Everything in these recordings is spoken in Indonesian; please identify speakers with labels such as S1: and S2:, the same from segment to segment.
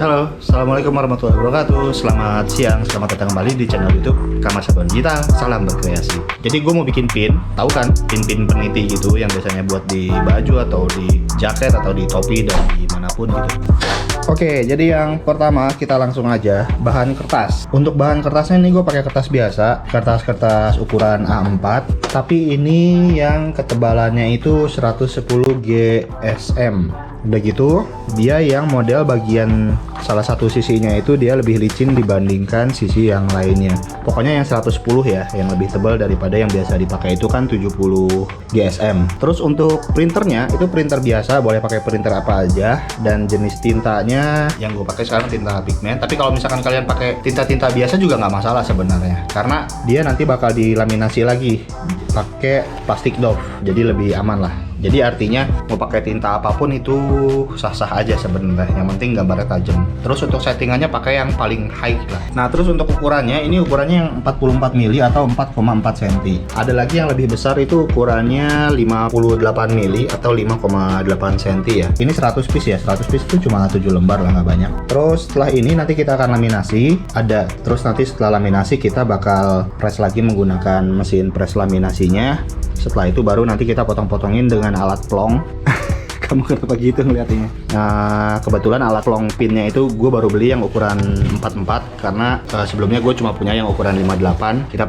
S1: Halo, Assalamualaikum warahmatullahi wabarakatuh. Selamat siang, selamat datang kembali di channel YouTube Kamar Sabun Digital. Salam berkreasi. Jadi gue mau bikin pin, tahu kan? Pin-pin peniti gitu yang biasanya buat di baju atau di jaket atau di topi dan dimanapun gitu. Oke, jadi yang pertama kita langsung aja bahan kertas. Untuk bahan kertasnya ini gue pakai kertas biasa, kertas ukuran A4. Tapi ini yang ketebalannya itu 110 GSM. Udah gitu, dia yang model bagian salah satu sisinya itu dia lebih licin dibandingkan sisi yang lainnya. Pokoknya yang 110 ya, yang lebih tebal daripada yang biasa dipakai itu kan 70 GSM. Terus untuk printernya, itu printer biasa, boleh pakai printer apa aja. Dan jenis tintanya yang gue pakai sekarang tinta pigmen. Tapi kalau misalkan kalian pakai tinta-tinta biasa juga nggak masalah sebenarnya. Karena dia nanti bakal dilaminasi lagi pakai plastik doff, jadi lebih aman lah. Jadi artinya mau pakai tinta apapun itu sah-sah aja sebenarnya. Yang penting gambarnya tajam. Terus untuk settingannya pakai yang paling high lah. Nah terus untuk ukurannya, ini ukurannya yang 44 mili atau 4,4 cm. Ada lagi yang lebih besar itu ukurannya 58 mili atau 5,8 cm ya. Ini 100 piece ya. 100 piece itu cuma 7 lembar lah, nggak banyak. Terus setelah ini nanti kita akan laminasi. Terus nanti setelah laminasi kita bakal press lagi menggunakan mesin press laminasinya. Setelah itu baru nanti kita potong-potongin dengan alat plong. Kamu kenapa gitu ngeliatinnya? Nah kebetulan alat plong pinnya itu gue baru beli yang ukuran 44 karena sebelumnya gue cuma punya yang ukuran 58. Kita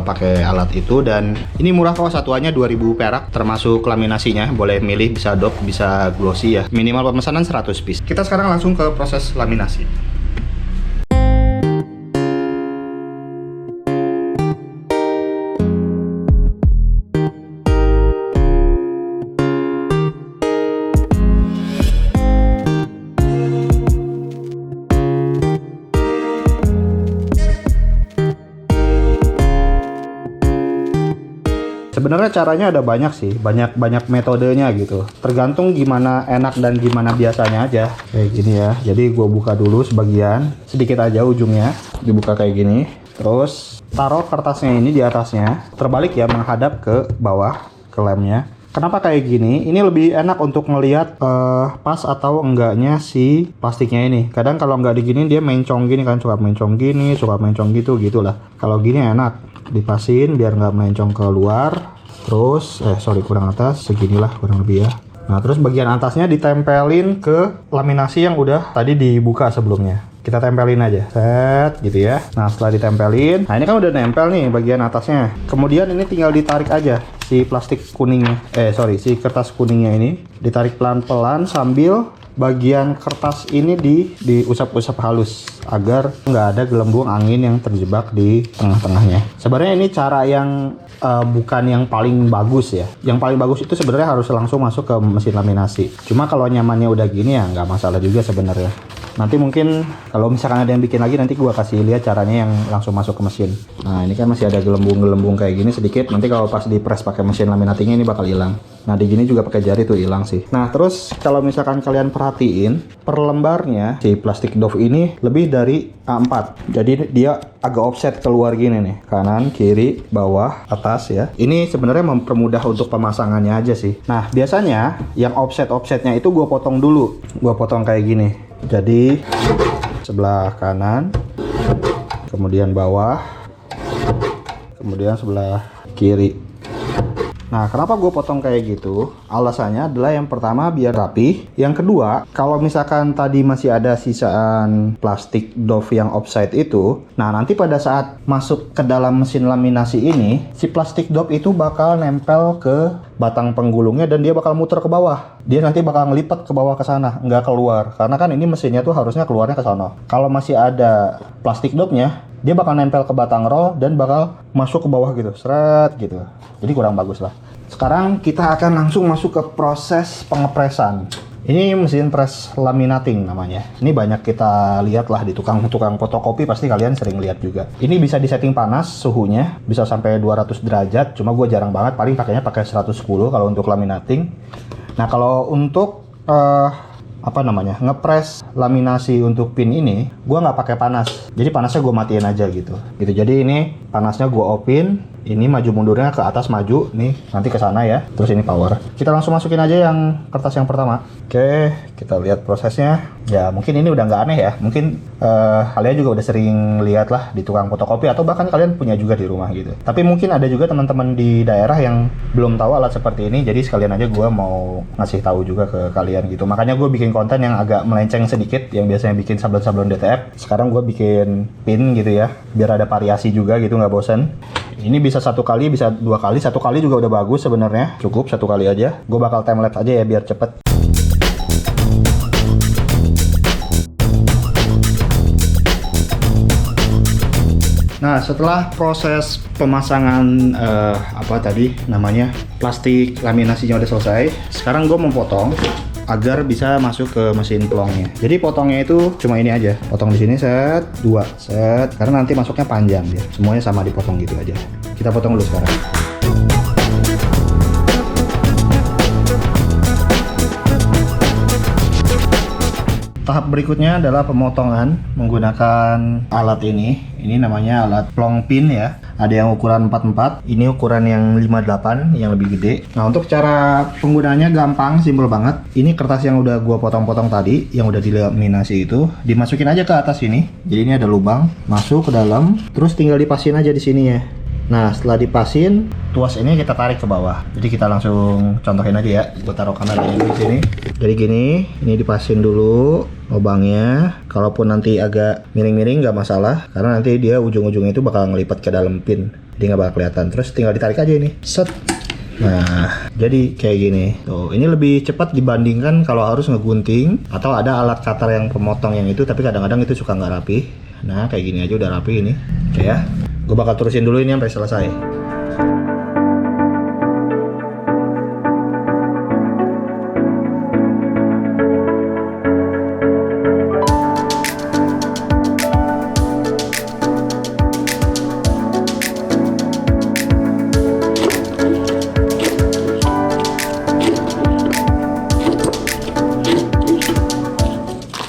S1: pakai alat itu dan ini murah kok, satuannya 2000 perak termasuk laminasinya. Boleh milih bisa dop bisa glossy ya. Minimal pemesanan 100 piece. Kita sekarang langsung ke proses laminasi. Sebenarnya caranya ada banyak sih, banyak metodenya gitu. Tergantung gimana enak dan gimana biasanya aja. Kayak gini ya. Jadi gue buka dulu sebagian, sedikit aja ujungnya, dibuka kayak gini. Terus taruh kertasnya ini di atasnya, terbalik ya, menghadap ke bawah ke lemnya. Kenapa kayak gini? Ini lebih enak untuk ngelihat pas atau enggaknya si plastiknya ini. Kadang kalau nggak diginin dia mencong gini kan, suka mencong gini, suka mencong gitu gitulah. Kalau gini enak. Dipasin biar nggak melencong ke luar. Terus kurang atas, seginilah kurang lebih ya. Nah terus bagian atasnya ditempelin ke laminasi yang udah tadi dibuka sebelumnya. Kita tempelin aja, set gitu ya. Nah setelah ditempelin, nah ini kan udah nempel nih bagian atasnya. Kemudian ini tinggal ditarik aja si plastik kuningnya, si kertas kuningnya ini ditarik pelan-pelan sambil bagian kertas ini diusap-usap halus agar nggak ada gelembung angin yang terjebak di tengah-tengahnya. Sebenarnya ini cara yang bukan yang paling bagus ya. Yang paling bagus itu sebenarnya harus langsung masuk ke mesin laminasi. Cuma kalau nyamannya udah gini ya nggak masalah juga sebenarnya. Nanti mungkin kalau misalkan ada yang bikin lagi nanti gua kasih lihat caranya yang langsung masuk ke mesin. Nah ini kan masih ada gelembung-gelembung kayak gini sedikit. Nanti kalau pas di press pakai mesin laminatingnya ini bakal hilang. Nah di gini juga pakai jari tuh hilang sih. Nah terus kalau misalkan kalian perhatiin per lembarnya si plastik doff ini lebih dari A4. Jadi dia agak offset keluar gini nih, kanan, kiri, bawah, atas ya. Ini sebenarnya mempermudah untuk pemasangannya aja sih. Nah biasanya yang offsetnya itu gue potong dulu. Gue potong kayak gini. Jadi sebelah kanan, kemudian bawah, kemudian sebelah kiri. Nah, kenapa gue potong kayak gitu? Alasannya adalah yang pertama biar rapi. Yang kedua, kalau misalkan tadi masih ada sisaan plastik doff yang offside itu, nah nanti pada saat masuk ke dalam mesin laminasi ini, si plastik doff itu bakal nempel ke batang penggulungnya dan dia bakal muter ke bawah. Dia nanti bakal ngelipat ke bawah ke sana, nggak keluar. Karena kan ini mesinnya tuh harusnya keluarnya ke sana. Kalau masih ada plastik doffnya, dia bakal nempel ke batang roll dan bakal masuk ke bawah gitu, seret gitu. Jadi kurang bagus lah. Sekarang kita akan langsung masuk ke proses pengepresan. Ini mesin press laminating namanya. Ini banyak kita lihat lah di tukang fotokopi, pasti kalian sering lihat juga. Ini bisa disetting panas suhunya, bisa sampai 200 derajat. Cuma gue jarang banget, paling pakainya pakai 110 kalau untuk laminating. Nah kalau untuk apa namanya, ngepres laminasi untuk pin ini, gue nggak pakai panas. Jadi panasnya gue matiin aja gitu. Jadi ini panasnya gue open, ini maju mundurnya ke atas maju, nih nanti ke sana ya. Terus ini power. Kita langsung masukin aja yang kertas yang pertama. Oke, kita lihat prosesnya. Ya mungkin ini udah nggak aneh ya. Mungkin kalian juga udah sering lihat lah di tukang fotokopi atau bahkan kalian punya juga di rumah gitu. Tapi mungkin ada juga teman-teman di daerah yang belum tahu alat seperti ini. Jadi sekalian aja gue mau ngasih tahu juga ke kalian gitu. Makanya gue bikin konten yang agak melenceng sedikit, yang biasanya bikin sablon-sablon DTF. Sekarang gue bikin pin gitu ya, biar ada variasi juga gitu, nggak bosen. Ini bisa 1 kali, bisa 2 kali, 1 kali juga udah bagus sebenarnya. Cukup 1 kali aja. Gue bakal time lapse aja ya biar cepet. Nah, setelah proses pemasangan apa tadi namanya, plastik laminasinya udah selesai, sekarang gue mau potong agar bisa masuk ke mesin plongnya. Jadi potongnya itu cuma ini aja, potong di sini set, 2 set, karena nanti masuknya panjang dia. Semuanya sama dipotong gitu aja. Kita potong dulu sekarang. Tahap berikutnya adalah pemotongan menggunakan alat ini. Ini namanya alat plong pin ya. Ada yang ukuran 44, ini ukuran yang 58, yang lebih gede. Nah, untuk cara penggunaannya gampang, simpel banget. Ini kertas yang udah gua potong-potong tadi, yang udah dilaminasi itu, dimasukin aja ke atas sini. Jadi ini ada lubang, masuk ke dalam, terus tinggal dipasin aja di sini ya. Nah, setelah dipasin, tuas ini kita tarik ke bawah. Jadi kita langsung contohin aja ya. Gue taruh kameranya di sini. Jadi gini, ini dipasin dulu lubangnya. Kalaupun nanti agak miring-miring nggak masalah, karena nanti dia ujung-ujungnya itu bakal ngelipat ke dalam pin. Jadi nggak bakal kelihatan. Terus tinggal ditarik aja ini. Set. Nah, jadi kayak gini. Tuh, ini lebih cepat dibandingkan kalau harus ngegunting atau ada alat cutter yang pemotong yang itu, tapi kadang-kadang itu suka nggak rapi. Nah, kayak gini aja udah rapi ini. Oke ya. Gue bakal terusin dulu ini sampai selesai.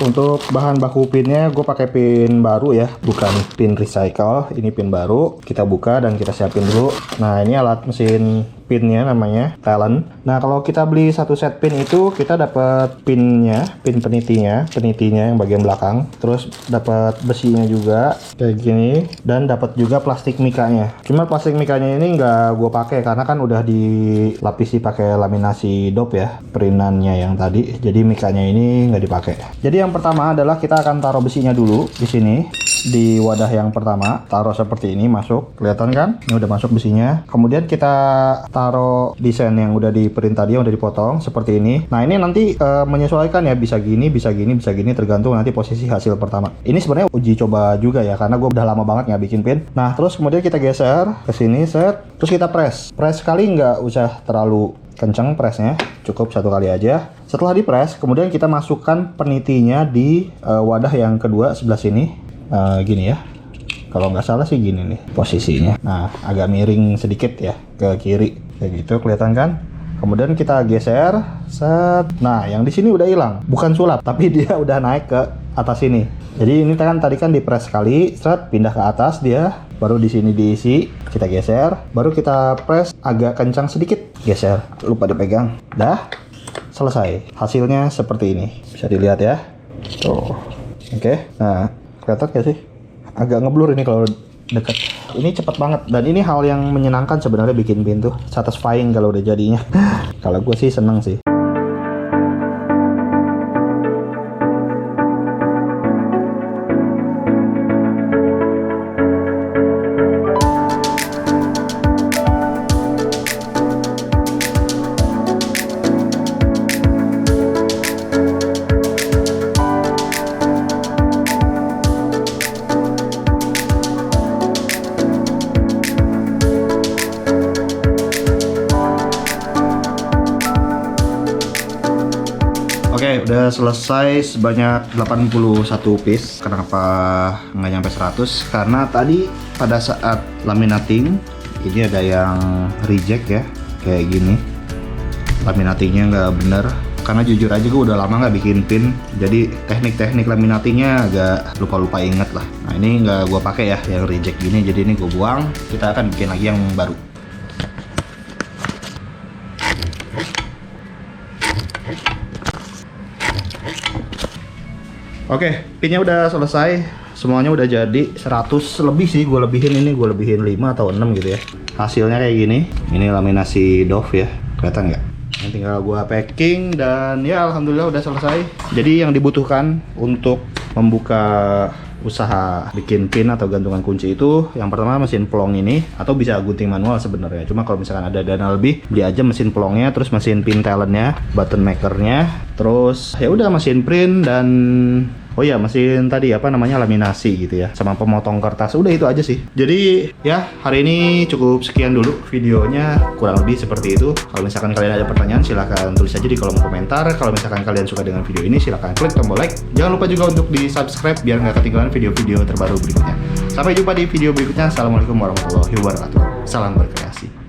S1: Untuk bahan baku pinnya gue pakai pin baru ya, bukan pin recycle. Ini pin baru, kita buka dan kita siapin dulu. Nah, ini alat mesin pinnya namanya Talent. Nah, kalau kita beli 1 set pin itu kita dapat pinnya, pin penitinya yang bagian belakang. Terus dapat besinya juga kayak gini dan dapat juga plastik mikanya. Cuma plastik mikanya ini nggak gue pakai karena kan udah dilapisi pakai laminasi dop ya, printannya yang tadi. Jadi mikanya ini nggak dipakai. Jadi yang pertama adalah kita akan taruh besinya dulu di sini. Di wadah yang pertama taruh seperti ini, masuk, kelihatan kan? Ini udah masuk besinya. Kemudian kita taruh desain yang udah di print tadi, yang udah dipotong seperti ini. Nah, ini nanti menyesuaikan ya, bisa gini, bisa gini, bisa gini, tergantung nanti posisi hasil pertama. Ini sebenarnya uji coba juga ya, karena gue udah lama banget nggak bikin pin. Nah, terus kemudian kita geser ke sini, set, terus kita press sekali, nggak usah terlalu kenceng presnya, cukup 1 kali aja. Setelah di press, kemudian kita masukkan penitinya di wadah yang kedua sebelah sini. Gini ya, kalau nggak salah sih gini nih posisinya. Nah, agak miring sedikit ya ke kiri kayak gitu, kelihatan kan? Kemudian kita geser, set. Nah, yang di sini udah hilang, bukan sulap tapi dia udah naik ke atas sini. Jadi ini kan tadi kan di press sekali, set, pindah ke atas dia, baru di sini diisi, kita geser, baru kita press agak kencang sedikit, geser, lupa dipegang, dah selesai. Hasilnya seperti ini, bisa dilihat ya. Tuh, oke. Nah, kelihatan gak sih? Agak ngeblur ini kalau deket. Ini cepet banget dan ini hal yang menyenangkan sebenarnya bikin pin tuh, satisfying kalau udah jadinya. Kalau gue sih seneng sih. Oke, udah selesai sebanyak 81 piece. Kenapa nggak nyampe 100? Karena tadi pada saat laminating ini ada yang reject ya, kayak gini. Laminatingnya nggak bener karena jujur aja gue udah lama nggak bikin pin, jadi teknik-teknik laminatinya agak lupa-lupa inget lah. Nah ini nggak gue pakai ya yang reject gini, jadi ini gue buang. Kita akan bikin lagi yang baru. Oke, pinnya udah selesai, semuanya udah jadi. 100 lebih sih gue lebihin, ini gue lebihin 5 atau 6 gitu ya. Hasilnya kayak gini. Ini laminasi Dove ya, kelihatan nggak? Ini tinggal gue packing dan ya alhamdulillah udah selesai. Jadi yang dibutuhkan untuk membuka usaha bikin pin atau gantungan kunci itu yang pertama mesin pelong ini, atau bisa gunting manual sebenarnya. Cuma kalau misalkan ada dana lebih, beli aja mesin pelongnya, terus mesin pin talentnya, button makernya, terus ya udah mesin print dan oh ya mesin tadi apa namanya laminasi gitu ya, sama pemotong kertas. Udah itu aja sih. Jadi ya hari ini cukup sekian dulu videonya, kurang lebih seperti itu. Kalau misalkan kalian ada pertanyaan silahkan tulis aja di kolom komentar. Kalau misalkan kalian suka dengan video ini silahkan klik tombol like. Jangan lupa juga untuk di subscribe biar nggak ketinggalan video-video terbaru berikutnya. Sampai jumpa di video berikutnya. Assalamualaikum warahmatullahi wabarakatuh. Salam berkreasi.